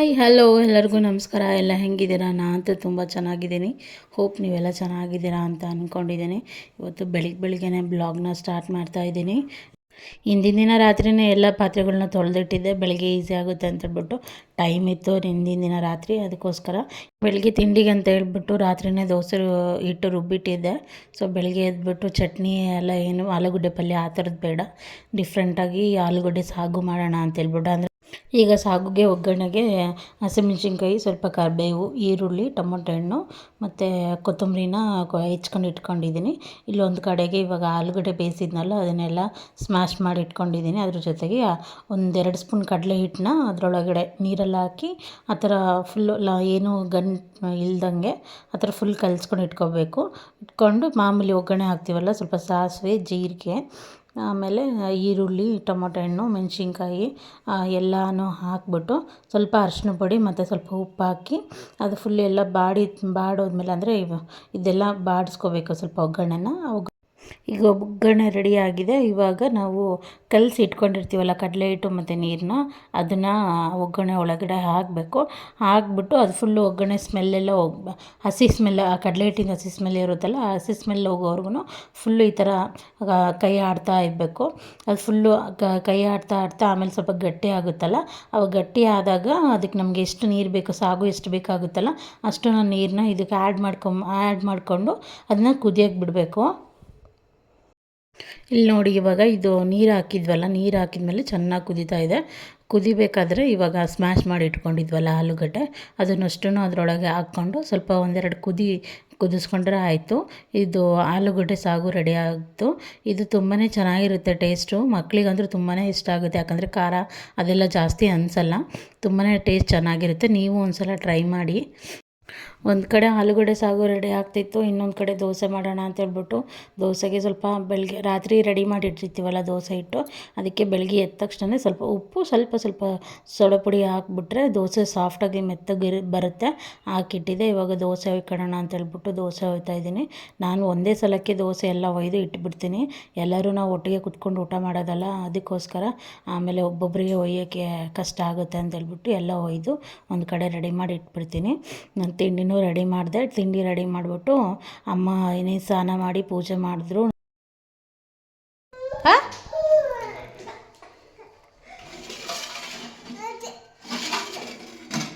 Hi hello ಎಲ್ಲರಿಗೂ ನಮಸ್ಕಾರ. ಎಲ್ಲ ಹೆಂಗಿದ್ದೀರಾ? ನಾನಂತೂ ತುಂಬ ಚೆನ್ನಾಗಿದ್ದೀನಿ. ಹೋಪ್ ನೀವೆಲ್ಲ ಚೆನ್ನಾಗಿದ್ದೀರಾ ಅಂತ ಅಂದ್ಕೊಂಡಿದ್ದೀನಿ. ಇವತ್ತು ಬೆಳಿಗ್ಗೆನೇ ಬ್ಲಾಗ್ನ ಸ್ಟಾರ್ಟ್ ಮಾಡ್ತಾ ಇದ್ದೀನಿ. ಹಿಂದಿನ ದಿನ ರಾತ್ರಿಯೇ ಎಲ್ಲ ಪಾತ್ರೆಗಳನ್ನ ತೊಳೆದಿಟ್ಟಿದ್ದೆ, ಬೆಳಗ್ಗೆ ಈಸಿ ಆಗುತ್ತೆ ಅಂತೇಳ್ಬಿಟ್ಟು. ಟೈಮ್ ಇತ್ತು ಹಿಂದಿನ ದಿನ ರಾತ್ರಿ, ಅದಕ್ಕೋಸ್ಕರ ಬೆಳಗ್ಗೆ ತಿಂಡಿಗೆ ಅಂತ ಹೇಳ್ಬಿಟ್ಟು ರಾತ್ರಿಯೇ ದೋಸೆ ಹಿಟ್ಟು ರುಬ್ಬಿಟ್ಟಿದ್ದೆ. ಸೊ ಬೆಳಗ್ಗೆ ಎದ್ಬಿಟ್ಟು ಚಟ್ನಿ ಎಲ್ಲ ಏನು ಆಲೂಗಡ್ಡೆ ಪಲ್ಯ ಆ ಥರದ್ದು ಬೇಡ, ಡಿಫ್ರೆಂಟಾಗಿ ಆಲೂಗಡ್ಡೆ ಸಾಗು ಮಾಡೋಣ ಅಂತೇಳ್ಬಿಟ್ಟು. ಅಂದರೆ ಈಗ ಸಾಗುಗೆ ಒಗ್ಗರಣೆಗೆ ಹಸಿಮೆಣ್ಸಿನ್ಕಾಯಿ, ಸ್ವಲ್ಪ ಕರಿಬೇವು, ಈರುಳ್ಳಿ, ಟೊಮೊಟೊ ಹಣ್ಣು ಮತ್ತು ಕೊತ್ತಂಬರಿನ ಹೆಚ್ಕೊಂಡು ಇಟ್ಕೊಂಡಿದ್ದೀನಿ. ಇಲ್ಲೊಂದು ಕಡೆಗೆ ಇವಾಗ ಆಲೂಗಡ್ಡೆ ಬೇಯಿಸಿದ್ನಲ್ಲ ಅದನ್ನೆಲ್ಲ ಸ್ಮ್ಯಾಶ್ ಮಾಡಿ ಇಟ್ಕೊಂಡಿದ್ದೀನಿ. ಅದ್ರ ಜೊತೆಗೆ 1-2 ಸ್ಪೂನ್ ಕಡಲೆ ಹಿಟ್ಟನ್ನ ಅದರೊಳಗಡೆ ನೀರೆಲ್ಲ ಹಾಕಿ ಆ ಥರ ಫುಲ್ಲು ಏನು ಗಂಟು ಇಲ್ದಂಗೆ ಆ ಥರ ಫುಲ್ ಕಲಿಸ್ಕೊಂಡು ಇಟ್ಕೊಂಡು ಮಾಮೂಲಿ ಒಗ್ಗರಣೆ ಹಾಕ್ತೀವಲ್ಲ, ಸ್ವಲ್ಪ ಸಾಸಿವೆ, ಜೀರಿಗೆ, ಆಮೇಲೆ ಈರುಳ್ಳಿ, ಟೊಮೊಟೊ ಹಣ್ಣು, ಮೆಣಸಿನ್ಕಾಯಿ ಎಲ್ಲನೂ ಹಾಕ್ಬಿಟ್ಟು ಸ್ವಲ್ಪ ಅರಿಶಿನ ಪುಡಿ ಮತ್ತು ಸ್ವಲ್ಪ ಉಪ್ಪು ಹಾಕಿ ಅದು ಫುಲ್ ಎಲ್ಲ ಬಾಡೋದ್ಮೇಲೆ, ಅಂದರೆ ಇದೆಲ್ಲ ಬಾಡಿಸ್ಕೋಬೇಕು ಸ್ವಲ್ಪ ಒಗ್ಗರಣೆನ. ಈಗ ಒಗ್ಗರಣೆ ರೆಡಿಯಾಗಿದೆ. ಇವಾಗ ನಾವು ಕಲಸಿ ಇಟ್ಕೊಂಡಿರ್ತೀವಲ್ಲ ಕಡಲೆ ಹಿಟ್ಟು ಮತ್ತು ನೀರನ್ನ, ಅದನ್ನು ಒಗ್ಗರಣೆ ಒಳಗಡೆ ಹಾಕಬೇಕು. ಹಾಕ್ಬಿಟ್ಟು ಅದು ಫುಲ್ಲು ಒಗ್ಗರಣೆ ಸ್ಮೆಲ್ಲೆಲ್ಲ ಹಸಿ ಸ್ಮೆಲ್, ಆ ಕಡಲೆ ಹಿಟ್ಟಿನ ಹಸಿ ಸ್ಮೆಲ್ ಇರುತ್ತಲ್ಲ, ಆ ಹಸಿ ಸ್ಮೆಲ್ ಹೋಗೋವರೆಗೂ ಫುಲ್ಲು ಈ ಥರ ಕೈ ಆಡ್ತಾ ಇರಬೇಕು. ಅದು ಫುಲ್ಲು ಕೈ ಆಡ್ತಾ ಆಮೇಲೆ ಸ್ವಲ್ಪ ಗಟ್ಟಿ ಆಗುತ್ತಲ್ಲ, ಅವಾಗ ಗಟ್ಟಿ ಆದಾಗ ಅದಕ್ಕೆ ನಮಗೆ ಎಷ್ಟು ನೀರು ಬೇಕು, ಸಾಗು ಎಷ್ಟು ಬೇಕಾಗುತ್ತಲ್ಲ ಅಷ್ಟು ನೀರನ್ನ ಇದಕ್ಕೆ ಆ್ಯಡ್ ಮಾಡಿಕೊಂಡು ಅದನ್ನ ಕುದಿಯೋಕ್ಕೆ ಬಿಡಬೇಕು. ಇಲ್ಲಿ ನೋಡಿ, ಇವಾಗ ಇದು ನೀರು ಹಾಕಿದ್ವಲ್ಲ, ನೀರು ಹಾಕಿದ್ಮೇಲೆ ಚೆನ್ನಾಗಿ ಕುದೀತಾ ಇದೆ. ಕುದಿಬೇಕಾದ್ರೆ ಇವಾಗ ಸ್ಮ್ಯಾಶ್ ಮಾಡಿ ಇಟ್ಕೊಂಡಿದ್ವಲ್ಲ ಆಲೂಗಡ್ಡೆ, ಅದನ್ನಷ್ಟು ಅದರೊಳಗೆ ಹಾಕ್ಕೊಂಡು ಸ್ವಲ್ಪ 1-2 ಕುದಿಸ್ಕೊಂಡ್ರೆ ಆಯಿತು. ಇದು ಆಲೂಗಡ್ಡೆ ಸಾಗು ರೆಡಿ ಆಯಿತು. ಇದು ತುಂಬಾ ಚೆನ್ನಾಗಿರುತ್ತೆ ಟೇಸ್ಟು. ಮಕ್ಕಳಿಗಂದ್ರೂ ತುಂಬಾ ಇಷ್ಟ ಆಗುತ್ತೆ, ಯಾಕಂದರೆ ಖಾರ ಅದೆಲ್ಲ ಜಾಸ್ತಿ ಅನಿಸಲ್ಲ. ತುಂಬಾ ಟೇಸ್ಟ್ ಚೆನ್ನಾಗಿರುತ್ತೆ. ನೀವು ಒಂದು ಸಲ ಟ್ರೈ ಮಾಡಿ. ಒಂದು ಕಡೆ ಆಲೂಗಡ್ಡೆ ಸಾಗು ರೆಡಿ ಆಗ್ತಿತ್ತು, ಇನ್ನೊಂದು ಕಡೆ ದೋಸೆ ಮಾಡೋಣ ಅಂತೇಳ್ಬಿಟ್ಟು ದೋಸೆಗೆ ಸ್ವಲ್ಪ ಬೆಳಗ್ಗೆ ರಾತ್ರಿ ರೆಡಿ ಮಾಡಿಟ್ಟಿರ್ತೀವಲ್ಲ ದೋಸೆ ಹಿಟ್ಟು, ಅದಕ್ಕೆ ಬೆಳಗ್ಗೆ ಎದ್ದ ತಕ್ಷಣ ಸ್ವಲ್ಪ ಉಪ್ಪು, ಸ್ವಲ್ಪ ಸೋಡಾ ಪುಡಿ ಹಾಕ್ಬಿಟ್ರೆ ದೋಸೆ ಸಾಫ್ಟಾಗಿ ಮೆತ್ತಗೆ ಬರುತ್ತೆ. ಹಾಕಿಟ್ಟಿದ್ದೆ. ಇವಾಗ ದೋಸೆ ಹೊಯ್ಕೊಳ್ಳೋಣ ಅಂತೇಳ್ಬಿಟ್ಟು ದೋಸೆ ಹೊಯ್ತಾ ಇದ್ದೀನಿ. ನಾನು ಒಂದೇ ಸಲಕ್ಕೆ ದೋಸೆ ಎಲ್ಲ ಒಯ್ದು ಇಟ್ಬಿಡ್ತೀನಿ. ಎಲ್ಲರೂ ನಾವು ಒಟ್ಟಿಗೆ ಕುತ್ಕೊಂಡು ಊಟ ಮಾಡೋದಲ್ಲ, ಅದಕ್ಕೋಸ್ಕರ ಆಮೇಲೆ ಒಬ್ಬೊಬ್ಬರಿಗೆ ಒಯ್ಯೋಕ್ಕೆ ಕಷ್ಟ ಆಗುತ್ತೆ ಅಂತೇಳ್ಬಿಟ್ಟು ಎಲ್ಲ ಒಯ್ದು ಒಂದು ಕಡೆ ರೆಡಿ ಮಾಡಿ ಇಟ್ಬಿಡ್ತೀನಿ. ನಾನು ತಿಂಡಿನೂ ರೆಡಿ ಮಾಡಿದೆ. ತಿಂಡಿ ರೆಡಿ ಮಾಡಿಬಿಟ್ಟು ಅಮ್ಮ ಸ್ನಾನ ಮಾಡಿ ಪೂಜೆ ಮಾಡಿದ್ರು.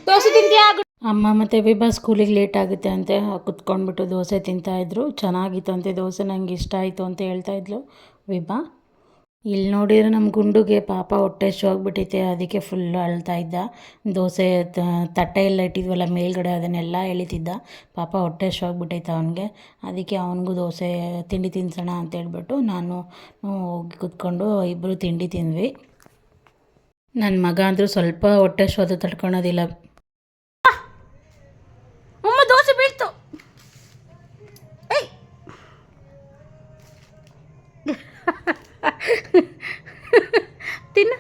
ದೋಸೆ ತಿಂತೀಯಾ? ಅಮ್ಮ ಮತ್ತು ವಿಭಾ ಸ್ಕೂಲಿಗೆ ಲೇಟ್ ಆಗುತ್ತೆ ಅಂತೆ ಕುತ್ಕೊಂಡ್ಬಿಟ್ಟು ದೋಸೆ ತಿಂತಾಯಿದ್ರು. ಚೆನ್ನಾಗಿತ್ತು ಅಂತೆ ದೋಸೆ, ನನಗೆ ಇಷ್ಟ ಆಯಿತು ಅಂತ ಹೇಳ್ತಾಯಿದ್ಲು ವಿಭಾ. ಇಲ್ಲಿ ನೋಡಿದ್ರೆ ನಮ್ಮ ಗುಂಡುಗೆ ಪಾಪ ಹೊಟ್ಟೆ ಹೋಗ್ಬಿಟ್ಟೈತೆ, ಅದಕ್ಕೆ ಫುಲ್ಲು ಅಳ್ತಾ ಇದ್ದ. ದೋಸೆ ತಟ್ಟೆ ಎಲ್ಲ ಇಟ್ಟಿದ್ವಲ್ಲ ಮೇಲ್ಗಡೆ, ಅದನ್ನೆಲ್ಲ ಎಳಿತಿದ್ದ. ಪಾಪ ಹೊಟ್ಟೆ ಹೋಗ್ಬಿಟ್ಟೈತೆ ಅವನಿಗೆ. ಅದಕ್ಕೆ ಅವನಿಗೂ ದೋಸೆ ತಿಂಡಿ ತಿನ್ಸೋಣ ಅಂತೇಳ್ಬಿಟ್ಟು ನಾನು ಹೋಗಿ ಕುತ್ಕೊಂಡು ಇಬ್ಬರು ತಿಂಡಿ ತಿಂದ್ವಿ. ನನ್ನ ಮಗ ಅಂದರೂ ಸ್ವಲ್ಪ ಹೊಟ್ಟೆ ಶೋಧ ತಡ್ಕೊಳೋದಿಲ್ಲ. ದೋಸೆ ಬೀಳ್ತು. ತಿನ್ನು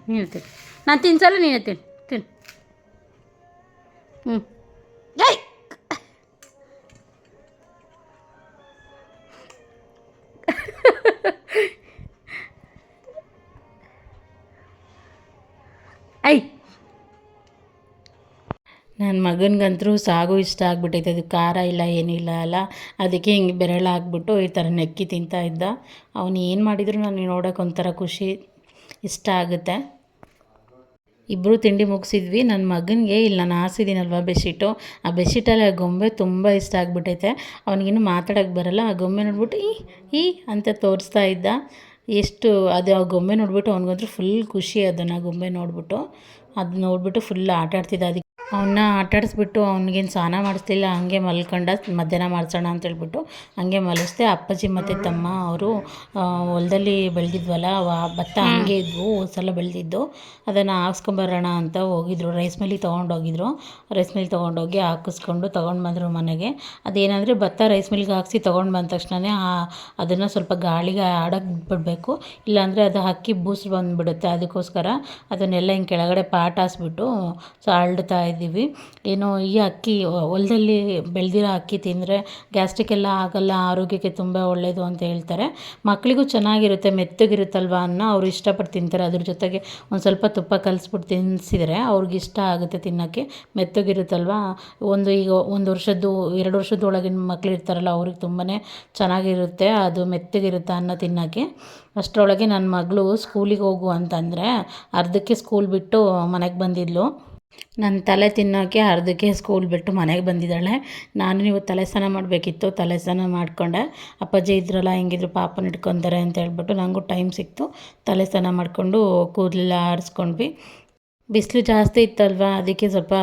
ನೀನು ತಿನ್ನು. ನಾನು ತಿನ್ಸಲ್ಲ, ನೀನೇ ತಿನ್ನು. ನನ್ನ ಮಗನಿಗಂತೂ ಸಾಗು ಇಷ್ಟ ಆಗ್ಬಿಟ್ಟೈತೆ. ಅದು ಖಾರ ಇಲ್ಲ ಏನಿಲ್ಲ ಅಲ್ಲ, ಅದಕ್ಕೆ ಹಿಂಗೆ ಬೆರಳು ಹಾಕ್ಬಿಟ್ಟು ಈ ಥರ ನೆಕ್ಕಿ ತಿಂತಾ ಇದ್ದ. ಅವನು ಏನು ಮಾಡಿದ್ರು ನನಗೆ ನೋಡೋಕೆ ಒಂಥರ ಖುಷಿ, ಇಷ್ಟ ಆಗುತ್ತೆ. ಇಬ್ಬರು ತಿಂಡಿ ಮುಗಿಸಿದ್ವಿ. ನನ್ನ ಮಗನಿಗೆ ಇಲ್ಲಿ ನಾನು ಹಾಸಿದ್ದೀನಲ್ವ ಬೆಡ್ಶೀಟು, ಆ ಬೆಡ್ಶೀಟಲ್ಲಿ ಆ ಗೊಂಬೆ ತುಂಬ ಇಷ್ಟ ಆಗಿಬಿಟ್ಟೈತೆ. ಅವನಿಗಿನ್ನೂ ಮಾತಾಡೋಕ್ಕೆ ಬರಲ್ಲ. ಆ ಗೊಂಬೆ ನೋಡ್ಬಿಟ್ಟು ಈ ಅಂತ ತೋರಿಸ್ತಾ ಇದ್ದ. ಎಷ್ಟು ಅದು ಆ ಗೊಂಬೆ ನೋಡ್ಬಿಟ್ಟು ಅವನಿಗಂತೂ ಫುಲ್ ಖುಷಿ. ಅದನ್ನು ಗೊಂಬೆ ನೋಡ್ಬಿಟ್ಟು ಫುಲ್ ಆಟ ಆಡ್ತಿದ್ದ. ಅದಕ್ಕೆ ಅವನ್ನ ಆಟಾಡಿಸ್ಬಿಟ್ಟು ಅವ್ನಿಗೇನು ಸ್ನಾನ ಮಾಡಿಸ್ಲಿಲ್ಲ, ಹಂಗೆ ಮಲ್ಕೊಂಡ. ಮಧ್ಯಾಹ್ನ ಮಾಡಿಸೋಣ ಅಂತೇಳ್ಬಿಟ್ಟು ಹಂಗೆ ಮಲಗಿಸ್ದೆ. ಅಪ್ಪಾಜಿ ಮತ್ತು ತಮ್ಮ ಅವರು ಹೊಲದಲ್ಲಿ ಬೆಳೆದಿದ್ವಲ್ಲ ಭತ್ತ, ಹಂಗೆ ಇದ್ವು ಸಲ ಬೆಳೆದಿದ್ದು. ಅದನ್ನು ಹಾಕ್ಸ್ಕೊಂಬರೋಣ ಅಂತ ಹೋಗಿದ್ರು. ರೈಸ್ ಮಿಲ್ಲಿಗೆ ತೊಗೊಂಡೋಗಿ ಹಾಕಿಸ್ಕೊಂಡು ತೊಗೊಂಡು ಬಂದರು ಮನೆಗೆ. ಅದೇನಂದರೆ ಭತ್ತ ರೈಸ್ ಮಿಲ್ಗೆ ಹಾಕಿಸಿ ತೊಗೊಂಡು ಬಂದ ತಕ್ಷಣವೇ ಅದನ್ನು ಸ್ವಲ್ಪ ಗಾಳಿಗೆ ಆಡೋಕ್ಕೆ ಬಿಟ್ಬಿಡಬೇಕು, ಇಲ್ಲಾಂದರೆ ಅದು ಅಕ್ಕಿ ಬೂಸು ಬಂದುಬಿಡುತ್ತೆ. ಅದಕ್ಕೋಸ್ಕರ ಅದನ್ನೆಲ್ಲ ಹಿಂಗೆ ಕೆಳಗಡೆ ಪಾಟ್ ಹಾಸ್ಬಿಟ್ಟು ಅಳ್ತಾ ಇದ್ದೆ. ಇದ್ದೀವಿ. ಏನೋ ಈ ಅಕ್ಕಿ ಹೊಲದಲ್ಲಿ ಬೆಳೆದಿರೋ ಅಕ್ಕಿ ತಿಂದರೆ ಗ್ಯಾಸ್ಟ್ರಿಕ್ ಎಲ್ಲ ಆಗಲ್ಲ, ಆರೋಗ್ಯಕ್ಕೆ ತುಂಬ ಒಳ್ಳೆಯದು ಅಂತ ಹೇಳ್ತಾರೆ. ಮಕ್ಕಳಿಗೂ ಚೆನ್ನಾಗಿರುತ್ತೆ, ಮೆತ್ತಗಿರುತ್ತಲ್ವ ಅನ್ನ, ಅವರು ಇಷ್ಟಪಟ್ಟು ತಿಂತಾರೆ. ಅದ್ರ ಜೊತೆಗೆ ಒಂದು ಸ್ವಲ್ಪ ತುಪ್ಪ ಕಲಿಸ್ಬಿಟ್ಟು ತಿನ್ನಿಸಿದರೆ ಅವ್ರಿಗೆ ಇಷ್ಟ ಆಗುತ್ತೆ ತಿನ್ನೋಕ್ಕೆ, ಮೆತ್ತಗಿರುತ್ತಲ್ವ. ಈಗ 1 ವರ್ಷದ್ದು 2 ವರ್ಷದ ಒಳಗಿನ ಮಕ್ಳು ಇರ್ತಾರಲ್ಲ, ಅವ್ರಿಗೆ ತುಂಬಾ ಚೆನ್ನಾಗಿರುತ್ತೆ, ಅದು ಮೆತ್ತಗಿರುತ್ತೆ ಅನ್ನ ತಿನ್ನೋಕ್ಕೆ. ಅಷ್ಟರೊಳಗೆ ನನ್ನ ಮಗಳು ಸ್ಕೂಲಿಗೆ ಹೋಗು ಅಂತಂದರೆ ಅರ್ಧಕ್ಕೆ ಸ್ಕೂಲ್ ಬಿಟ್ಟು ಮನೆಗೆ ಬಂದಿದ್ಲು. ನನ್ನ ತಲೆ ತಿನ್ನೋಕ್ಕೆ ಅರ್ಧಕ್ಕೆ ಸ್ಕೂಲ್ ಬಿಟ್ಟು ಮನೆಗೆ ಬಂದಿದ್ದಾಳೆ. ನಾನು ನೀವು ತಲೆ ಸ್ನಾನ ಮಾಡಬೇಕಿತ್ತು, ತಲೆ ಸ್ನಾನ ಮಾಡಿಕೊಂಡೆ. ಅಪ್ಪಾಜಿ ಇದ್ರಲ್ಲ, ಹೆಂಗಿದ್ರು ಪಾಪನ ಇಟ್ಕೊತಾರೆ ಅಂತ ಹೇಳ್ಬಿಟ್ಟು ನನಗೂ ಟೈಮ್ ಸಿಕ್ತು. ತಲೆ ಸ್ನಾನ ಮಾಡಿಕೊಂಡು ಕೂದಲೆಲ್ಲ ಆರಿಸ್ಕೊಂಡ್ವಿ. ಬಿಸಿಲು ಜಾಸ್ತಿ ಇತ್ತಲ್ವ, ಅದಕ್ಕೆ ಸ್ವಲ್ಪ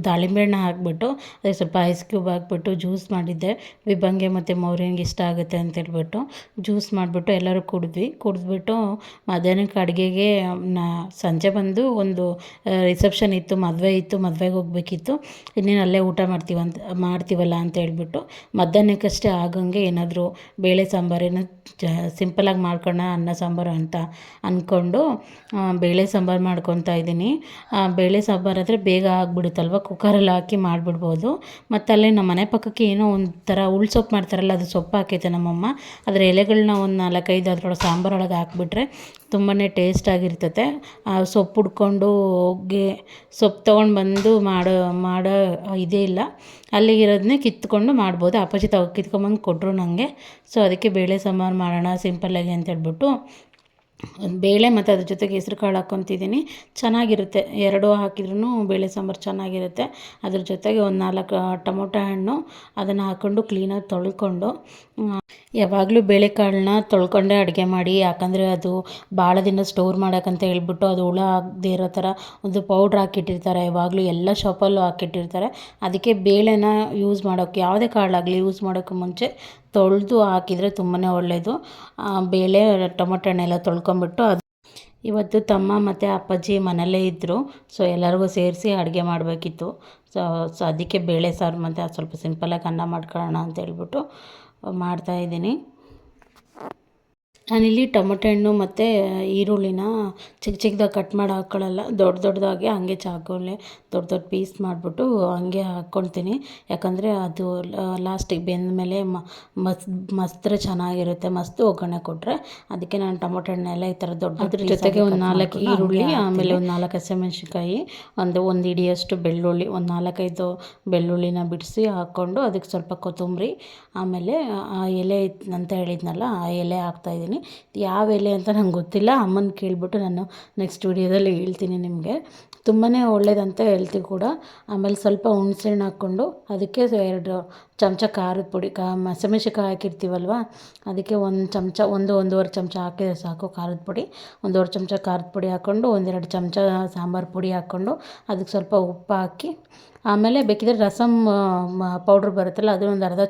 ದಾಳಿಂಬೆ ಹಣ್ಣು ಹಾಕ್ಬಿಟ್ಟು ಅದಕ್ಕೆ ಸ್ವಲ್ಪ ಐಸ್ ಕ್ಯೂಬ್ ಹಾಕ್ಬಿಟ್ಟು ಜ್ಯೂಸ್ ಮಾಡಿದ್ದೆ. ವಿಭಂಗೆ ಮತ್ತು ಮೌರ್ಯಂಗೆ ಇಷ್ಟ ಆಗುತ್ತೆ ಅಂತೇಳ್ಬಿಟ್ಟು ಜ್ಯೂಸ್ ಮಾಡಿಬಿಟ್ಟು ಎಲ್ಲರೂ ಕುಡಿದ್ಬಿಟ್ಟು ಮಧ್ಯಾಹ್ನಕ್ಕೆ ಅಡುಗೆಗೆ ಸಂಜೆ ಬಂದು ಒಂದು ರಿಸೆಪ್ಷನ್ ಇತ್ತು, ಮದುವೆ ಇತ್ತು, ಮದುವೆಗೆ ಹೋಗ್ಬೇಕಿತ್ತು. ಇನ್ನೇನು ಅಲ್ಲೇ ಊಟ ಮಾಡ್ತೀವಲ್ಲ ಅಂತ ಹೇಳ್ಬಿಟ್ಟು ಮಧ್ಯಾಹ್ನಕ್ಕಷ್ಟೇ ಆಗಂಗೆ ಏನಾದರೂ ಬೇಳೆ ಸಾಂಬಾರೇನೋ ಸಿಂಪಲಾಗಿ ಮಾಡ್ಕೊಳ್ಳೋಣ, ಅನ್ನ ಸಾಂಬಾರು ಅಂತ ಅಂದ್ಕೊಂಡು ಬೇಳೆ ಸಾಂಬಾರು ಮಾಡ್ಕೊತಾ ಇದ್ದೀನಿ. ಬೇಳೆ ಸಾಂಬಾರು ಆದರೆ ಬೇಗ ಆಗಿಬಿಡುತ್ತಲ್ವ, ಕುಕ್ಕರಲ್ಲಿ ಹಾಕಿ ಮಾಡಿಬಿಡ್ಬೋದು. ಮತ್ತು ಅಲ್ಲೇ ನಮ್ಮ ಮನೆ ಪಕ್ಕಕ್ಕೆ ಏನೋ ಒಂಥರ ಉಳ್ಸೊಪ್ಪು ಮಾಡ್ತಾರಲ್ಲ, ಅದು ಸೊಪ್ಪು ಹಾಕೈತೆ ನಮ್ಮಮ್ಮ. ಅದರ ಎಲೆಗಳನ್ನ ಒಂದು 4-5 ಅದರೊಳಗೆ ಸಾಂಬಾರೊಳಗೆ ಹಾಕ್ಬಿಟ್ರೆ ತುಂಬಾ ಟೇಸ್ಟಾಗಿರ್ತದೆ. ಆ ಸೊಪ್ಪು ಹುಡ್ಕೊಂಡು ಹೋಗಿ ಸೊಪ್ಪು ತೊಗೊಂಡು ಬಂದು ಮಾಡೋ ಇದೇ ಇಲ್ಲ, ಅಲ್ಲಿಗಿರೋದನ್ನೇ ಕಿತ್ಕೊಂಡು ಮಾಡ್ಬೋದು. ಅಪ್ಪಾಜಿ ಕಿತ್ಕೊಂಬಂದು ಕೊಟ್ಟರು ನನಗೆ. ಸೊ ಅದಕ್ಕೆ ಬೇಳೆ ಸಾಂಬಾರು ಮಾಡೋಣ ಸಿಂಪಲ್ಲಾಗಿ ಅಂತೇಳ್ಬಿಟ್ಟು ಬೇಳೆ ಮತ್ತು ಅದ್ರ ಜೊತೆಗೆ ಹೆಸ್ರು ಕಾಳು ಹಾಕ್ಕೊತಿದ್ದೀನಿ. ಚೆನ್ನಾಗಿರುತ್ತೆ, ಎರಡೂ ಹಾಕಿದ್ರೂ ಬೇಳೆ ಸಾಂಬಾರು ಚೆನ್ನಾಗಿರುತ್ತೆ. ಅದ್ರ ಜೊತೆಗೆ ಒಂದು 4 ಟೊಮೊಟೊ ಹಣ್ಣು ಅದನ್ನು ಹಾಕ್ಕೊಂಡು ಕ್ಲೀನಾಗಿ ತೊಳ್ಕೊಂಡು, ಯಾವಾಗಲೂ ಬೇಳೆಕಾಳನ್ನ ತೊಳ್ಕೊಂಡೇ ಅಡುಗೆ ಮಾಡಿ, ಯಾಕಂದರೆ ಅದು ಭಾಳ ದಿನ ಸ್ಟೋರ್ ಮಾಡೋಕ್ಕಂತ ಹೇಳ್ಬಿಟ್ಟು ಅದು ಹುಳ ಆಗದೇ ಇರೋ ಥರ ಒಂದು ಪೌಡ್ರ್ ಹಾಕಿಟ್ಟಿರ್ತಾರೆ. ಯಾವಾಗಲೂ ಎಲ್ಲ ಶಾಪಲ್ಲೂ ಹಾಕಿಟ್ಟಿರ್ತಾರೆ. ಅದಕ್ಕೆ ಬೇಳೆನ ಯೂಸ್ ಮಾಡೋಕ್ಕೆ, ಯಾವುದೇ ಕಾಳಾಗಲಿ ಯೂಸ್ ಮಾಡೋಕ್ಕೆ ಮುಂಚೆ ತೊಳೆದು ಹಾಕಿದರೆ ತುಂಬಾ ಒಳ್ಳೆಯದು. ಬೇಳೆ ಟೊಮೊಟೊ ಹಣ್ಣೆಲ್ಲ ತೊಳ್ಕೊಂಬಿಟ್ಟು ಇವತ್ತು ತಮ್ಮ ಮತ್ತು ಅಪ್ಪಾಜಿ ಮನೆಯಲ್ಲೇ ಇದ್ದರು. ಸೊ ಎಲ್ಲರಿಗೂ ಸೇರಿಸಿ ಅಡುಗೆ ಮಾಡಬೇಕಿತ್ತು. ಸೊ ಅದಕ್ಕೆ ಬೇಳೆ ಸಾರು ಮತ್ತು ಅದು ಸ್ವಲ್ಪ ಸಿಂಪಲಾಗಿ ಅನ್ನ ಮಾಡ್ಕೊಳ್ಳೋಣ ಅಂತ ಹೇಳ್ಬಿಟ್ಟು ಮಾಡ್ತಾಯಿದ್ದೀನಿ. ನಾನಿಲ್ಲಿ ಟೊಮೊಟೊ ಹಣ್ಣು ಮತ್ತು ಈರುಳ್ಳಿನ ಚಿಕ್ಕದಾಗಿ ಕಟ್ ಮಾಡಿ ಹಾಕ್ಕೊಳ್ಳಲ್ಲ, ದೊಡ್ಡದಾಗಿ ಹಂಗೆ ಚಾಕುವಲ್ಲೇ ದೊಡ್ಡ ಪೀಸ್ ಮಾಡಿಬಿಟ್ಟು ಹಂಗೆ ಹಾಕ್ಕೊಳ್ತೀನಿ. ಯಾಕಂದರೆ ಅದು ಲಾಸ್ಟಿಗೆ ಬೆಂದ ಮೇಲೆ ಮಸ್ತ್ರೆ ಚೆನ್ನಾಗಿರುತ್ತೆ, ಮಸ್ತ್ ಒಗ್ಗರಣೆ ಕೊಟ್ಟರೆ. ಅದಕ್ಕೆ ನಾನು ಟೊಮೊಟೊ ಹಣ್ಣೆಲ್ಲ ಈ ಥರ ಅದ್ರ ಜೊತೆಗೆ ಒಂದು 4 ಈರುಳ್ಳಿ, ಆಮೇಲೆ ಒಂದು 4 ಹಸಿಮೆಣ್ಸಿನ್ಕಾಯಿ, ಒಂದು ಹಿಡಿಯಷ್ಟು ಬೆಳ್ಳುಳ್ಳಿ, ಒಂದು 4-5 ಬೆಳ್ಳುಳ್ಳಿನ ಬಿಡಿಸಿ ಹಾಕ್ಕೊಂಡು ಅದಕ್ಕೆ ಸ್ವಲ್ಪ ಕೊತ್ತಂಬರಿ, ಆಮೇಲೆ ಆ ಎಲೆ ಅಂತ ಹೇಳಿದ್ನಲ್ಲ ಆ ಎಲೆ ಹಾಕ್ತಾಯಿದ್ದೀನಿ. ಯಾವ ಎಲೆ ಅಂತ ನಂಗೆ ಗೊತ್ತಿಲ್ಲ, ಅಮ್ಮನ ಕೇಳಿಬಿಟ್ಟು ನಾನು ನೆಕ್ಸ್ಟ್ ವೀಡಿಯೋದಲ್ಲಿ ಹೇಳ್ತೀನಿ ನಿಮಗೆ. ತುಂಬಾ ಒಳ್ಳೇದಂತ ಹೇಳ್ತೀವಿ ಕೂಡ. ಆಮೇಲೆ ಸ್ವಲ್ಪ ಹುಣಸೆಹಣ್ಣು ಹಾಕ್ಕೊಂಡು ಅದಕ್ಕೆ 2 ಚಮಚ ಖಾರದ ಪುಡಿ, ಹಸಿಮೆಣ್ಸಿನ್ಕಾಯಿ ಹಾಕಿರ್ತೀವಲ್ವ, ಅದಕ್ಕೆ 1 ಚಮಚ, 1-1.5 ಚಮಚ ಹಾಕಿದ್ರೆ ಸಾಕು ಖಾರದ ಪುಡಿ. 1.5 ಚಮಚ ಖಾರದ ಪುಡಿ ಹಾಕ್ಕೊಂಡು 1-2 ಚಮಚ ಸಾಂಬಾರು ಪುಡಿ ಹಾಕ್ಕೊಂಡು ಅದಕ್ಕೆ ಸ್ವಲ್ಪ ಉಪ್ಪು ಹಾಕಿ, ಆಮೇಲೆ ಬೇಕಿದ್ರೆ ರಸಮ್ ಪೌಡ್ರ್ ಬರುತ್ತಲ್ಲ, ಅದು ಒಂದು ಅರ್ಧ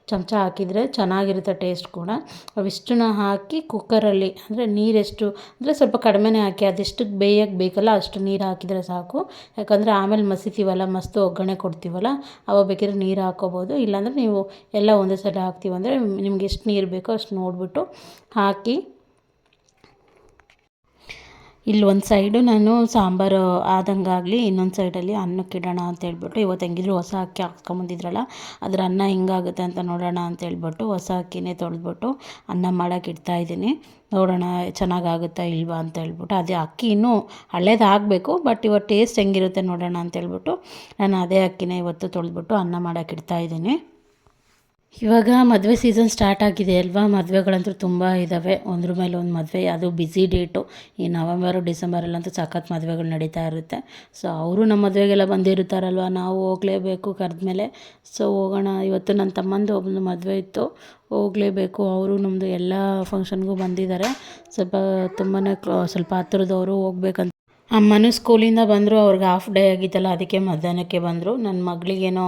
ಚಮಚ ಹಾಕಿದರೆ ಚೆನ್ನಾಗಿರುತ್ತೆ ಟೇಸ್ಟ್ ಕೂಡ. ಅವಿಷ್ಟನ್ನ ಹಾಕಿ ಕುಕ್ಕರಲ್ಲಿ, ಅಂದರೆ ನೀರೆಷ್ಟು ಅಂದರೆ ಸ್ವಲ್ಪ ಕಡಿಮೆನೇ ಹಾಕಿ, ಅದೆಷ್ಟು ಬೇಯಕ್ಕೆ ಬೇಕಲ್ಲ ಅಷ್ಟು ನೀರು ಹಾಕಿದರೆ ಸಾಕು. ಯಾಕಂದರೆ ಆಮೇಲೆ ಮಸಿತೀವಲ್ಲ, ಮಸ್ತ್ ಒಗ್ಗರಣೆ ಕೊಡ್ತೀವಲ್ಲ, ಅವಾಗ ಬೇಕಿದ್ರೆ ನೀರು ಹಾಕ್ಕೋಬೋದು. ಇಲ್ಲಾಂದರೆ ನೀವು ಎಲ್ಲ ಒಂದೇ ಸಲ ಹಾಕ್ತೀವಂದರೆ ನಿಮ್ಗೆ ಎಷ್ಟು ನೀರು ಬೇಕೋ ಅಷ್ಟು ನೋಡಿಬಿಟ್ಟು ಹಾಕಿ. ಇಲ್ಲಿ ಒಂದು ಸೈಡು ನಾನು ಸಾಂಬಾರು ಆದಂಗಾಗಲಿ, ಇನ್ನೊಂದು ಸೈಡಲ್ಲಿ ಅನ್ನಕ್ಕೆ ಇಡೋಣ ಅಂತ ಹೇಳ್ಬಿಟ್ಟು, ಇವತ್ತು ಹೆಂಗಿದ್ರು ಹೊಸ ಅಕ್ಕಿ ಹಾಕ್ಸ್ಕೊಂಬಂದಿದ್ರಲ್ಲ, ಅದ್ರ ಅನ್ನ ಹಿಂಗಾಗುತ್ತೆ ಅಂತ ನೋಡೋಣ ಅಂತ ಹೇಳ್ಬಿಟ್ಟು ಹೊಸ ಅಕ್ಕಿನೇ ತೊಳೆದ್ಬಿಟ್ಟು ಅನ್ನ ಮಾಡೋಕೆ ಇಡ್ತಾಯಿದ್ದೀನಿ. ನೋಡೋಣ ಚೆನ್ನಾಗಾಗುತ್ತಾ ಇಲ್ವಾ ಅಂತ ಹೇಳ್ಬಿಟ್ಟು. ಅದೇ ಅಕ್ಕಿ ಇನ್ನೂ ಹಳೇದಾಗಬೇಕು, ಬಟ್ ಇವತ್ತು ಟೇಸ್ಟ್ ಹೆಂಗಿರುತ್ತೆ ನೋಡೋಣ ಅಂತ ಹೇಳ್ಬಿಟ್ಟು ನಾನು ಅದೇ ಅಕ್ಕಿನ ಇವತ್ತು ತೊಳೆದ್ಬಿಟ್ಟು ಅನ್ನ ಮಾಡೋಕೆ ಇಡ್ತಾಯಿದ್ದೀನಿ. ಇವಾಗ ಮದುವೆ ಸೀಸನ್ ಸ್ಟಾರ್ಟ್ ಆಗಿದೆ ಅಲ್ವಾ, ಮದುವೆಗಳಂತೂ ತುಂಬ ಇದ್ದಾವೆ, ಒಂದ್ರ ಮೇಲೆ ಒಂದು ಮದುವೆ. ಅದು ಬ್ಯುಸಿ ಡೇಟು. ಈ ನವಂಬರು ಡಿಸೆಂಬರಲ್ಲಂತೂ ಸಖತ್ ಮದುವೆಗಳು ನಡೀತಾ ಇರುತ್ತೆ. ಸೊ ಅವರು ನಮ್ಮ ಮದುವೆಗೆಲ್ಲ ಬಂದಿರ್ತಾರಲ್ವ, ನಾವು ಹೋಗಲೇಬೇಕು ಕರೆದ್ಮೇಲೆ. ಸೊ ಹೋಗೋಣ. ಇವತ್ತು ನನ್ನ ತಮ್ಮಂದು ಒಬ್ಬನ ಮದುವೆ ಇತ್ತು, ಹೋಗಲೇಬೇಕು. ಅವರು ನಮ್ಮದು ಎಲ್ಲ ಫಂಕ್ಷನ್ಗೂ ಬಂದಿದ್ದಾರೆ. ಸ್ವಲ್ಪ ಹತ್ತಿರದವರು ಹೋಗ್ಬೇಕಂತ. ಅಮ್ಮನೂ ಸ್ಕೂಲಿಂದ ಬಂದರು, ಅವ್ರಿಗೆ ಹಾಫ್ ಡೇ ಆಗಿತ್ತಲ್ಲ, ಅದಕ್ಕೆ ಮಧ್ಯಾಹ್ನಕ್ಕೆ ಬಂದರು. ನನ್ನ ಮಗಳಿಗೇನೋ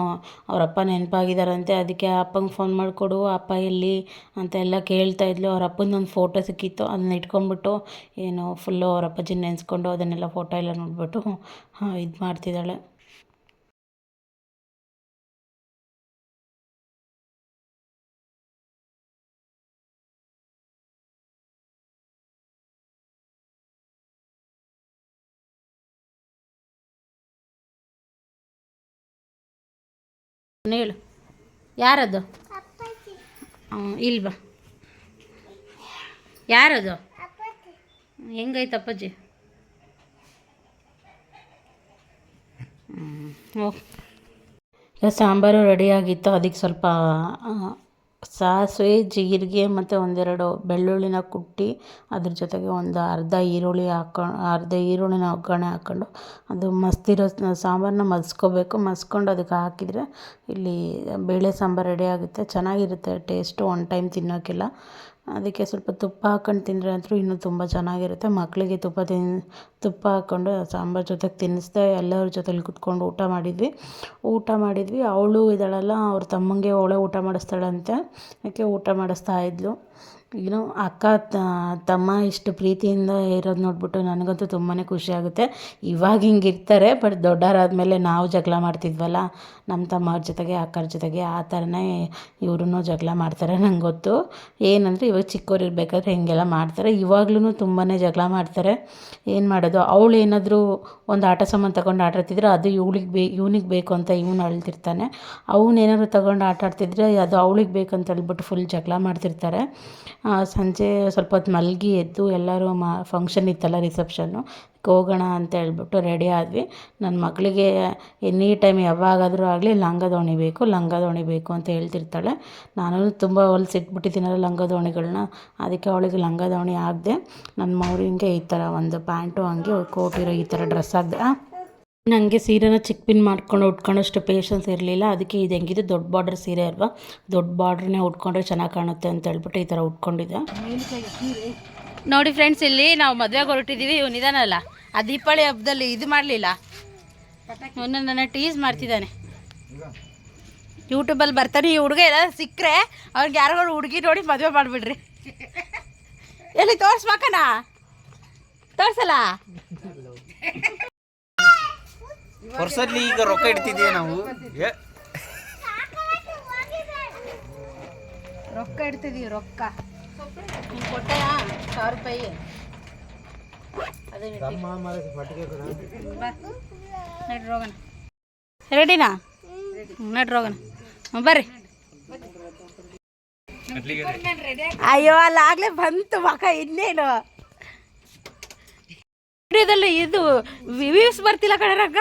ಅವರಪ್ಪ ನೆನಪಾಗಿದ್ದಾರಂತೆ, ಅದಕ್ಕೆ ಅಪ್ಪಂಗೆ ಫೋನ್ ಮಾಡಿಕೊಡು, ಅಪ್ಪ ಎಲ್ಲಿ ಅಂತ ಎಲ್ಲ ಕೇಳ್ತಾಯಿದ್ಲು. ಅವ್ರ ಅಪ್ಪಂದೊಂದು ಫೋಟೋ ಸಿಕ್ಕಿತ್ತು, ಅದನ್ನ ಇಟ್ಕೊಂಡ್ಬಿಟ್ಟು ಏನೋ ಫುಲ್ಲು ಅವ್ರ ಅಪ್ಪಾಜಿನ ನೆನೆಸ್ಕೊಂಡು ಅದನ್ನೆಲ್ಲ ಫೋಟೋ ಎಲ್ಲ ನೋಡಿಬಿಟ್ಟು ಇದು ಮಾಡ್ತಿದ್ದಾಳೆ. ಹೇಳು ಯಾರದು? ಇಲ್ವಾ? ಯಾರದು? ಹೆಂಗೈತೆ ಅಪ್ಪಾಜಿ? ಈಗ ಸಾಂಬಾರು ರೆಡಿಯಾಗಿತ್ತು. ಅದಕ್ಕೆ ಸ್ವಲ್ಪ ಸಾಸಿವೆ, ಜೀರಿಗೆ ಮತ್ತು ಒಂದೆರಡು ಬೆಳ್ಳುಳ್ಳಿನ ಕುಟ್ಟಿ ಅದ್ರ ಜೊತೆಗೆ ಒಂದು ಅರ್ಧ ಈರುಳ್ಳಿನ ಒಗ್ಗರಣೆ ಹಾಕ್ಕೊಂಡು ಅದು ಮಸ್ತಿರೋ ಸಾಂಬಾರನ್ನ ಮಸ್ಕೋಬೇಕು. ಮಸ್ಕೊಂಡು ಅದಕ್ಕೆ ಹಾಕಿದರೆ ಇಲ್ಲಿ ಬೇಳೆ ಸಾಂಬಾರು ರೆಡಿ ಆಗುತ್ತೆ. ಚೆನ್ನಾಗಿರುತ್ತೆ ಟೇಸ್ಟು, ಒನ್ ಟೈಮ್ ತಿನ್ನೋಕ್ಕೆಲ್ಲ. ಅದಕ್ಕೆ ಸ್ವಲ್ಪ ತುಪ್ಪ ಹಾಕ್ಕೊಂಡು ತಿಂದರೆ ಅಂತೂ ಇನ್ನೂ ತುಂಬ ಚೆನ್ನಾಗಿರುತ್ತೆ. ಮಕ್ಕಳಿಗೆ ತುಪ್ಪ ಹಾಕ್ಕೊಂಡು ಸಾಂಬಾರು ಜೊತೆಗೆ ತಿನ್ನಿಸ್ದೆ. ಎಲ್ಲರ ಜೊತೆಲಿ ಕುತ್ಕೊಂಡು ಊಟ ಮಾಡಿದ್ವಿ. ಅವಳು ಇದ್ದಾಳಲ್ಲ, ಅವ್ರ ತಮ್ಮಂಗೆ ಅವಳೇ ಊಟ ಮಾಡಿಸ್ತಾಳಂತೆ. ಯಾಕೆ ಊಟ ಮಾಡಿಸ್ತಾ ಇದ್ಲು. ಏನೋ ಅಕ್ಕ ತಮ್ಮ ಇಷ್ಟು ಪ್ರೀತಿಯಿಂದ ಇರೋದು ನೋಡ್ಬಿಟ್ಟು ನನಗಂತೂ ತುಂಬಾ ಖುಷಿಯಾಗುತ್ತೆ. ಇವಾಗ ಹಿಂಗಿರ್ತಾರೆ, ಬಟ್ ದೊಡ್ಡವರಾದ್ಮೇಲೆ ನಾವು ಜಗಳ ಮಾಡ್ತಿದ್ವಲ್ಲ ನಮ್ಮ ತಮ್ಮವ್ರ ಜೊತೆಗೆ ಅಕ್ಕರ ಜೊತೆಗೆ, ಆ ಥರನೇ ಇವ್ರೂ ಜಗಳ ಮಾಡ್ತಾರೆ. ನಂಗೆ ಗೊತ್ತು. ಏನಂದರೆ ಇವಾಗ ಚಿಕ್ಕವ್ರು ಇರಬೇಕಾದ್ರೆ ಹಿಂಗೆಲ್ಲ ಮಾಡ್ತಾರೆ. ಇವಾಗ್ಲೂ ತುಂಬಾ ಜಗಳ ಮಾಡ್ತಾರೆ. ಏನು ಮಾಡೋದು? ಅವಳು ಏನಾದರೂ ಒಂದು ಆಟ ಸಾಮಾನು ತಗೊಂಡು ಆಟ ಆಡ್ತಿದ್ರೆ ಅದು ಇವ್ನಿಗೆ ಬೇಕು ಅಂತ ಇವನು ಅಳ್ತಿರ್ತಾನೆ. ಅವನೇನಾದ್ರು ತಗೊಂಡು ಆಟ ಆಡ್ತಿದ್ರೆ ಅದು ಅವಳಿಗೆ ಬೇಕಂತ ಹೇಳ್ಬಿಟ್ಟು ಫುಲ್ ಜಗಳ ಮಾಡ್ತಿರ್ತಾರೆ. ಸಂಜೆ ಸ್ವಲ್ಪ ಹೊತ್ತು ಮಲಗಿ ಎದ್ದು ಎಲ್ಲರೂ ಫಂಕ್ಷನ್ ಇತ್ತಲ್ಲ, ರಿಸೆಪ್ಷನ್ನು, ಹೋಗೋಣ ಅಂತ ಹೇಳ್ಬಿಟ್ಟು ರೆಡಿ ಆದ್ವಿ. ನನ್ನ ಮಗಳಿಗೆ ಎನಿ ಟೈಮ್ ಯಾವಾಗಾದರೂ ಆಗಲಿ ಲಂಗ ದಾವಣಿ ಬೇಕು ಅಂತ ಹೇಳ್ತಿರ್ತಾಳೆ. ನಾನು ತುಂಬ ಹೊಲ್ಸಿಟ್ಬಿಟ್ಟಿದ್ದೀನಲ್ಲ ಲಂಗ ದಾವಣಿಗಳನ್ನ, ಅದಕ್ಕೆ ಅವಳಿಗೆ ಲಂಗ ದಾವಣಿ ಹಾಕಿದೆ. ನನ್ನ ಮೌರಿಂಗೆ ಈ ಥರ ಒಂದು ಪ್ಯಾಂಟು ಹಂಗೆ ಕೋಟಿರೋ ಈ ಥರ ಡ್ರೆಸ್ ಹಾಕಿದೆ. ನನಗೆ ಸೀರೆನ ಚಿಕ್ಕ ಪಿನ್ ಮಾಡ್ಕೊಂಡು ಉಟ್ಕೊಳ್ಳೋಷ್ಟು ಪೇಷನ್ಸ್ ಇರಲಿಲ್ಲ. ಅದಕ್ಕೆ ಇದು ಹೆಂಗಿದೆ ದೊಡ್ಡ ಬಾರ್ಡ್ರ್ ಸೀರೆ ಅಲ್ವಾ, ದೊಡ್ಡ ಬಾರ್ಡ್ರನ್ನೇ ಉಟ್ಕೊಂಡ್ರೆ ಚೆನ್ನಾಗಿ ಕಾಣುತ್ತೆ ಅಂತ ಹೇಳ್ಬಿಟ್ಟು ಈ ಥರ ಉಟ್ಕೊಂಡಿದ್ದೆ. ನೋಡಿ ಫ್ರೆಂಡ್ಸ್, ಇಲ್ಲಿ ನಾವು ಮದುವೆಗೆ ಹೊರಟಿದ್ದೀವಿ. ಇವನಿದಾನಲ್ಲ, ಆ ದೀಪಾವಳಿ ಹಬ್ಬದಲ್ಲಿ ಇದು ಮಾಡಲಿಲ್ಲ, ಇವನು ನನ್ನ ಟೀಸ್ ಮಾಡ್ತಿದ್ದಾನೆ. ಯೂಟ್ಯೂಬಲ್ಲಿ ಬರ್ತಾನೆ ಈ ಹುಡುಗ. ಎಲ್ಲ ಸಿಕ್ಕರೆ ಅವ್ರಿಗೆ ಯಾರಿಗಾರು ಹುಡುಗಿ ನೋಡಿ ಮದುವೆ ಮಾಡಿಬಿಡ್ರಿ. ಎಲ್ಲಿ ತೋರಿಸ್ಬೇಕನ? ತೋರಿಸಲ್ಲ ವರ್ಷದಲ್ಲಿ ಈಗ ರೊಕ್ಕ ಇಡ್ತಿದ್ದೀವಿ ನಾವು. ರೊಕ್ಕ ಇಡ್ತಿದ್ದೀವಿ. ರೊಕ್ಕ ಕೊಟ್ಟೆಯಾ? 1000 ರೂಪಾಯಿ. ನಡ್ರೋಗಣ. ರೆಡಿನಾ? ನಡ್ರೋಗಣ ಬರ್ರಿ. ಅಯ್ಯೋ, ಅಲ್ಲಾಗಲೇ ಬಂತು ಮಕ್ಕ. ಇನ್ನೇನು ವಿಡಿಯೋದಲ್ಲಿ ಇದು ವ್ಯೂಸ್ ಬರ್ತಿಲ್ಲ ಕಣರಕ್ಕ.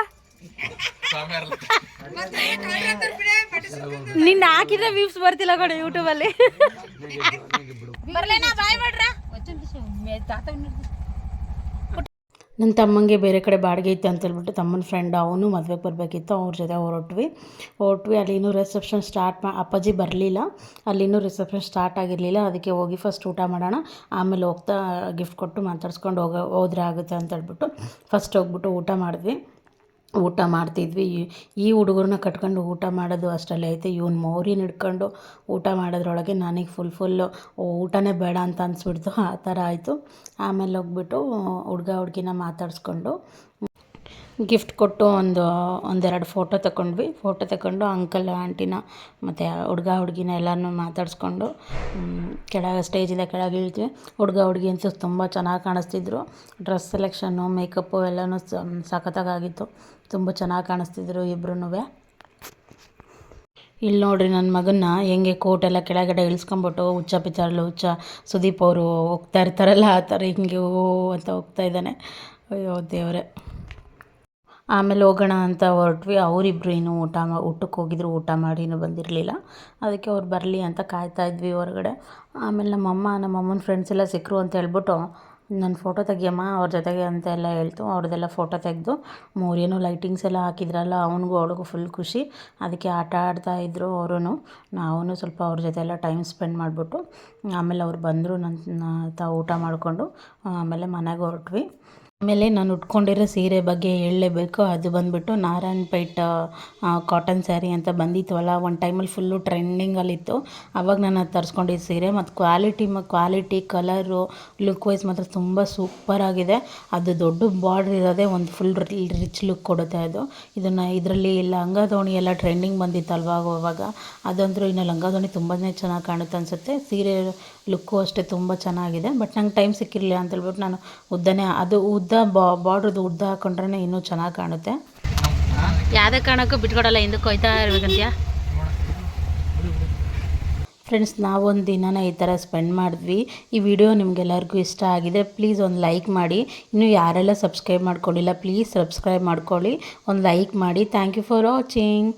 ನಿನ್ನ ಹಾಕಿದ್ರೆ ವ್ಯೂಸ್ ಬರ್ತಿಲ್ಲ ಕಣ ಯೂಟ್ಯೂಬಲ್ಲಿ. ನನ್ನ ತಮ್ಮಂಗೆ ಬೇರೆ ಕಡೆ ಬಾಡಿಗೆ ಇತ್ತು ಅಂತ ಹೇಳ್ಬಿಟ್ಟು ತಮ್ಮನ ಫ್ರೆಂಡ್ ಅವನು ಮದುವೆಗೆ ಬರಬೇಕಿತ್ತು. ಅವ್ರ ಜೊತೆ ಹೊರಟ್ವಿ. ಅಲ್ಲಿ ಇನ್ನೂ ರಿಸೆಪ್ಷನ್ ಅಪ್ಪಾಜಿ ಬರಲಿಲ್ಲ. ಅಲ್ಲಿ ಇನ್ನೂ ರಿಸೆಪ್ಷನ್ ಸ್ಟಾರ್ಟ್ ಆಗಿರಲಿಲ್ಲ. ಅದಕ್ಕೆ ಹೋಗಿ ಫಸ್ಟ್ ಊಟ ಮಾಡೋಣ, ಆಮೇಲೆ ಹೋಗ್ತಾ ಗಿಫ್ಟ್ ಕೊಟ್ಟು ಮಾತಾಡ್ಸ್ಕೊಂಡು ಹೋದ್ರೆ ಆಗುತ್ತೆ ಅಂತ ಹೇಳ್ಬಿಟ್ಟು ಫಸ್ಟ್ ಹೋಗ್ಬಿಟ್ಟು ಊಟ ಮಾಡ್ತಿದ್ವಿ. ಈ ಹುಡುಗರನ್ನ ಕಟ್ಕೊಂಡು ಊಟ ಮಾಡೋದು ಅಷ್ಟರಲ್ಲಿ ಐತೆ. ಇವನು ಮೌರಿನ ಹಿಡ್ಕೊಂಡು ಊಟ ಮಾಡೋದ್ರೊಳಗೆ ನನಗೆ ಫುಲ್ಲು ಊಟನೇ ಬೇಡ ಅಂತ ಅನಿಸ್ಬಿಡ್ತು. ಆ ಥರ ಆಯಿತು. ಆಮೇಲೆ ಹೋಗ್ಬಿಟ್ಟು ಹುಡುಗಿನ ಮಾತಾಡಿಸ್ಕೊಂಡು ಗಿಫ್ಟ್ ಕೊಟ್ಟು ಒಂದೆರಡು ಫೋಟೋ ತಗೊಂಡು ಅಂಕಲ್ ಆಂಟಿನ ಮತ್ತು ಹುಡುಗಿನ ಎಲ್ಲನೂ ಮಾತಾಡಿಸ್ಕೊಂಡು ಸ್ಟೇಜಿಂದ ಕೆಳಗೆ ಇಳಿದ್ವಿ. ಹುಡುಗಿ ಅಂತೂ ತುಂಬ ಚೆನ್ನಾಗಿ ಕಾಣಿಸ್ತಿದ್ರು. ಡ್ರೆಸ್ ಸೆಲೆಕ್ಷನ್ನು, ಮೇಕಪ್ಪು ಎಲ್ಲನೂ ಸಖತ್ತಾಗಿತ್ತು. ತುಂಬ ಚೆನ್ನಾಗಿ ಕಾಣಿಸ್ತಿದ್ರು ಇಬ್ರೂ. ಇಲ್ಲಿ ನೋಡ್ರಿ ನನ್ನ ಮಗನ್ನ ಹೆಂಗೆ ಕೋಟೆಲ್ಲ ಕೆಳಗಡೆ ಇಳಿಸ್ಕೊಂಬಿಟ್ಟು ಹುಚ್ಚ ಸುದೀಪ್ ಅವರು ಹೋಗ್ತಾ ಇರ್ತಾರಲ್ಲ, ಆ ಥರ ಹಿಂಗೆ ಅಂತ ಹೋಗ್ತಾ ಇದ್ದಾನೆ. ಅಯ್ಯೋ ದೇವರೇ. ಆಮೇಲೆ ಹೋಗೋಣ ಅಂತ ಹೊರಟ್ವಿ. ಅವರಿಬ್ಬರು ಇನ್ನೂ ಊಟಕ್ಕೆ ಹೋಗಿದ್ರು, ಊಟ ಮಾಡಿ ಇನ್ನೂ ಬಂದಿರಲಿಲ್ಲ. ಅದಕ್ಕೆ ಅವ್ರು ಬರಲಿ ಅಂತ ಕಾಯ್ತಾ ಇದ್ವಿ ಹೊರಗಡೆ. ಆಮೇಲೆ ನಮ್ಮಮ್ಮನ ಫ್ರೆಂಡ್ಸ್ ಎಲ್ಲ ಸಿಕ್ಕರು ಅಂತ ಹೇಳ್ಬಿಟ್ಟು ನನ್ನ ಫೋಟೋ ತೆಗಿಯಮ್ಮ ಅವ್ರ ಜೊತೆಗೆ ಅಂತ ಎಲ್ಲ ಹೇಳ್ತು. ಅವ್ರದ್ದೆಲ್ಲ ಫೋಟೋ ತೆಗೆದು ಮೂರೇನು ಲೈಟಿಂಗ್ಸ್ ಎಲ್ಲ ಹಾಕಿದ್ರಲ್ಲ, ಅವಳಿಗೂ ಫುಲ್ ಖುಷಿ. ಅದಕ್ಕೆ ಆಟ ಆಡ್ತಾಯಿದ್ರು ಅವರು. ನಾವು ಸ್ವಲ್ಪ ಅವ್ರ ಜೊತೆ ಎಲ್ಲ ಟೈಮ್ ಸ್ಪೆಂಡ್ ಮಾಡಿಬಿಟ್ಟು ಆಮೇಲೆ ಅವ್ರು ಬಂದರು. ಊಟ ಮಾಡಿಕೊಂಡು ಆಮೇಲೆ ಮನೆಗೆ ಹೊರಟ್ವಿ. ಆಮೇಲೆ ನಾನು ಉಟ್ಕೊಂಡಿರೋ ಸೀರೆ ಬಗ್ಗೆ ಹೇಳಲೇಬೇಕು. ಅದು ಬಂದುಬಿಟ್ಟು ನಾರಾಯಣಪೇಟ್ ಕಾಟನ್ ಸ್ಯಾರಿ ಅಂತ ಬಂದಿತ್ತವಲ್ಲ, ಒಂದು ಟೈಮಲ್ಲಿ ಫುಲ್ಲು ಟ್ರೆಂಡಿಂಗಲ್ಲಿತ್ತು. ಆವಾಗ ನಾನು ಅದು ತರಿಸ್ಕೊಂಡಿದ್ದ ಸೀರೆ. ಮತ್ತು ಕ್ವಾಲಿಟಿ ಕಲರು ಲುಕ್ ವೈಸ್ ಮಾತ್ರ ತುಂಬ ಸೂಪರಾಗಿದೆ. ಅದು ದೊಡ್ಡ ಬಾರ್ಡ್ರ್ ಇರೋದೇ ಒಂದು ಫುಲ್ ರಿಚ್ ಲುಕ್ ಕೊಡುತ್ತೆ ಅದು. ಇದರಲ್ಲಿ ಲಂಗ ದಾವಣಿ ಎಲ್ಲ ಟ್ರೆಂಡಿಂಗ್ ಬಂದಿತ್ತಲ್ವ ಅವಾಗ. ಅದಂದರೂ ಇನ್ನು ಲಂಗ ದಾವಣಿ ತುಂಬಾ ಚೆನ್ನಾಗಿ ಕಾಣುತ್ತೆ ಅನಿಸುತ್ತೆ. ಸೀರೆ ಲುಕ್ಕು ಅಷ್ಟೇ ತುಂಬ ಚೆನ್ನಾಗಿದೆ. ಬಟ್ ನಂಗೆ ಟೈಮ್ ಸಿಕ್ಕಿರಲಿಲ್ಲ ಅಂತ ಹೇಳ್ಬಿಟ್ಟು ನಾನು ಬಾರ್ಡ್ರದ್ದು ಉದ್ದ ಹಾಕೊಂಡ್ರೆ ಇನ್ನೂ ಚೆನ್ನಾಗಿ ಕಾಣುತ್ತೆ. ಯಾವುದೇ ಕಾರಣಕ್ಕೂ ಬಿಟ್ಕೊಡಲ್ಲ, ಹಿಂದಕ್ಕೆ ಹೋಯ್ತಾ ಇರ್ಬೇಕಂತ್ಯಾ. ಫ್ರೆಂಡ್ಸ್ ನಾವೊಂದು ದಿನನ ಈ ಥರ ಸ್ಪೆಂಡ್ ಮಾಡಿದ್ವಿ. ಈ ವಿಡಿಯೋ ನಿಮಗೆಲ್ಲರಿಗೂ ಇಷ್ಟ ಆಗಿದೆ ಪ್ಲೀಸ್ ಒಂದು ಲೈಕ್ ಮಾಡಿ. ಇನ್ನೂ ಯಾರೆಲ್ಲ ಸಬ್ಸ್ಕ್ರೈಬ್ ಮಾಡ್ಕೊಂಡಿಲ್ಲ ಪ್ಲೀಸ್ ಸಬ್ಸ್ಕ್ರೈಬ್ ಮಾಡ್ಕೊಳ್ಳಿ, ಒಂದು ಲೈಕ್ ಮಾಡಿ. Thank you for watching.